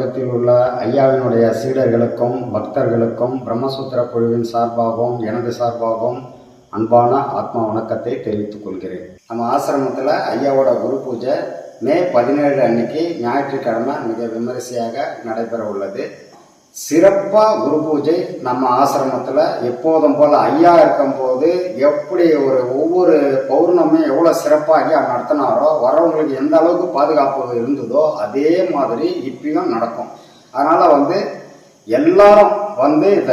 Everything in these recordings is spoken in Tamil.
உலகத்தில் உள்ள ஐயாவினுடைய சீடர்களுக்கும் பக்தர்களுக்கும் பிரம்மசூத்திர குழுவின் சார்பாகவும் எனது சார்பாகவும் அன்பான ஆத்மா வணக்கத்தை தெரிவித்துக் கொள்கிறேன். நம்ம ஆசிரமத்தில் ஐயாவோட குரு பூஜை மே 17 அன்னைக்கு ஞாயிற்றுக்கிழமை மிக விமரிசையாக நடைபெற உள்ளது. சிறப்பாக குரு பூஜை நம்ம ஆசிரமத்தில் எப்போதும் போல ஐயா இருக்கும்போது எப்படி ஒவ்வொரு பௌர்ணமியும் எவ்வளோ சிறப்பாக ஐயா நடத்தினாரோ வரவங்களுக்கு எந்த அளவுக்கு பாதுகாப்பு இருந்ததோ அதே மாதிரி இப்பயும் நடக்கும். அதனால் எல்லாரும் இந்த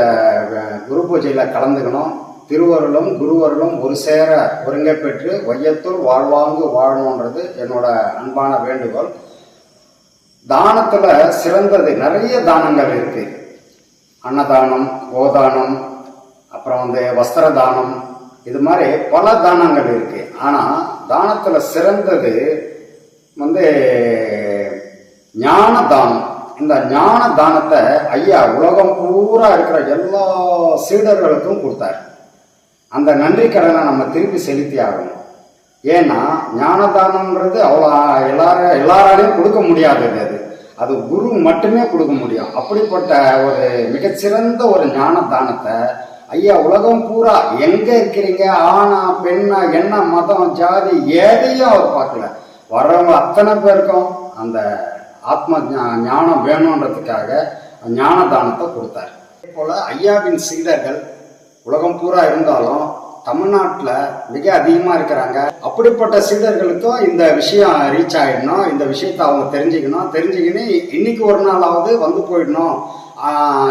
குரு பூஜையில் கலந்துக்கணும். திருவருளும் குருவருளும் ஒரு சேர ஒருங்க பெற்று வையத்துள் வாழ்வாங்கு வாழணுன்றது என்னோட அன்பான வேண்டுகோள். தானத்துல சிறந்தது நிறைய தானங்கள் இருக்கு. அன்னதானம், கோதானம், அப்புறம் வஸ்திர தானம், இது மாதிரி பல தானங்கள் இருக்கு. ஆனா தானத்துல சிறந்தது ஞான தானம். இந்த ஞான தானத்தை ஐயா உலகம் பூரா இருக்கிற எல்லா சீடர்களுக்கும் கொடுத்தாரு. அந்த நன்றி கடனை நம்ம திருப்பி செலுத்தி ஆகணும். ஏன்னா ஞானதானம்ன்றது அவ்வளோ எல்லாராலையும் கொடுக்க முடியாதது. அது குரு மட்டுமே கொடுக்க முடியும். அப்படிப்பட்ட ஒரு மிகச்சிறந்த ஒரு ஞான தானத்தை ஐயா உலகம் பூரா எங்க இருக்கிறீங்க, ஆணா பெண்ணா என்ன மதம் ஜாதி எதையும் அவர் பார்க்கல. வர்றவங்க அத்தனை பேருக்கும் அந்த ஆத்ம ஞானம் வேணுன்றதுக்காக ஞான தானத்தை கொடுத்தார். அதே போல ஐயாவின் சீடர்கள் உலகம் பூரா இருந்தாலும் தமிழ்நாட்டில் மிக அதிகமாக இருக்கிறாங்க. அப்படிப்பட்ட சீடர்களுக்கும் இந்த விஷயம் ரீச் ஆகிடணும். இந்த விஷயத்தை அவங்க தெரிஞ்சுக்கின்னு இன்னைக்கு ஒரு நாளாவது போயிடணும்,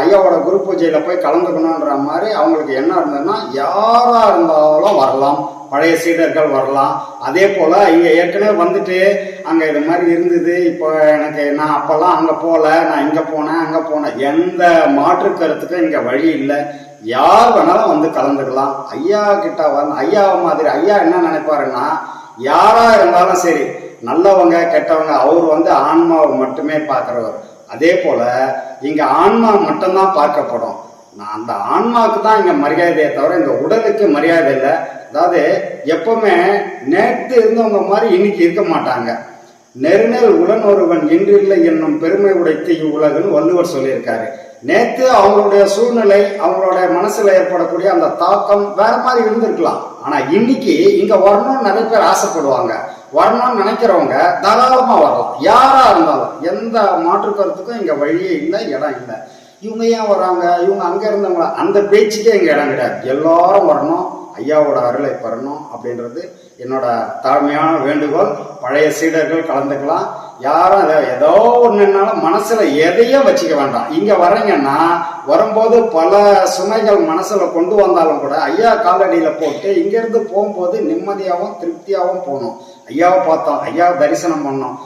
ஐயாவோட குரு பூஜையில் போய் கலந்துக்கணுன்ற மாதிரி அவங்களுக்கு என்ன இருந்ததுன்னா யாராக இருந்தாலும் வரலாம், பழைய சீடர்கள் வரலாம். அதே போல் இங்கே ஏற்கனவே அங்கே இது மாதிரி இருந்தது, இப்போ எனக்கு நான் அப்போல்லாம் அங்கே போகல, நான் இங்கே போனேன் அங்கே போனேன், எந்த மாற்று கருத்துக்கும் இங்கே வழி இல்லை. யார் வேணாலும் கலந்துக்கலாம். ஐயா கிட்ட ஐயா மாதிரி ஐயா என்ன நினைப்பாருன்னா யாரா இருந்தாலும் சரி, நல்லவங்க கெட்டவங்க, அவர் ஆன்மாவை மட்டுமே பார்க்கிறவர். அதே போல இங்க ஆன்மா மட்டும்தான் பார்க்கப்படும். நான் அந்த ஆன்மாவுக்கு தான் இங்க மரியாதையை தவிர இந்த உடலுக்கு மரியாதை இல்லை. அதாவது எப்பவுமே நேற்று இருந்தவங்க மாதிரி இன்னைக்கு இருக்க மாட்டாங்க. நெருநேல் உடன் ஒருவன் இன்றில்லை என்னும் பெருமை உடைத்து இவ்வுலகுன்னு வள்ளுவர் சொல்லியிருக்காரு. நேற்று அவங்களுடைய சூழ்நிலை, அவங்களுடைய மனசுல ஏற்படக்கூடிய அந்த தாக்கம் வேற மாதிரி இருந்திருக்கலாம். ஆனா இன்னைக்கு இங்க வரணும்னு நிறைய பேர் ஆசைப்படுவாங்க. வரணும்னு நினைக்கிறவங்க தாராளமா வரலாம். யாரா இருந்தாலும் எந்த மாற்று கருத்துக்கும் இங்க வழியே இல்லை, இடம் இல்லை. இவங்க ஏன் வராங்க, இவங்க அங்க இருந்தவங்களா, அந்த பேச்சுக்கே இங்க இடம் கிடையாது. எல்லாரும் வரணும், ஐயாவோட அருளை பெறணும் அப்படின்றது என்னோட தாழ்மையான வேண்டுகோள். பழைய சீடர்கள் கலந்துக்கலாம். யாரும் ஏதோ ஒன்றுனாலும் மனசுல எதையும் வச்சுக்க வேண்டாம். இங்க வரீங்கன்னா வரும்போது பல சுமைகள் மனசுல கொண்டு வந்தாலும் கூட ஐயா காலடியில போட்டு இங்கிருந்து போகும்போது நிம்மதியாகவும் திருப்தியாகவும் போகணும். ஐயாவை பார்த்தோம், ஐயாவை தரிசனம் பண்ணோம்,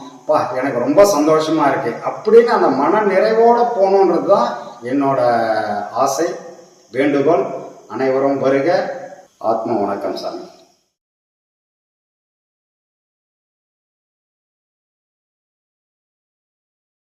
எனக்கு ரொம்ப சந்தோஷமா இருக்கு அப்படின்னு அந்த மன நிறைவோட போகணுன்றது தான் என்னோட ஆசை, வேண்டுகோள். அனைவரும் வருக. ஆத்மா வணக்கம் சாமி.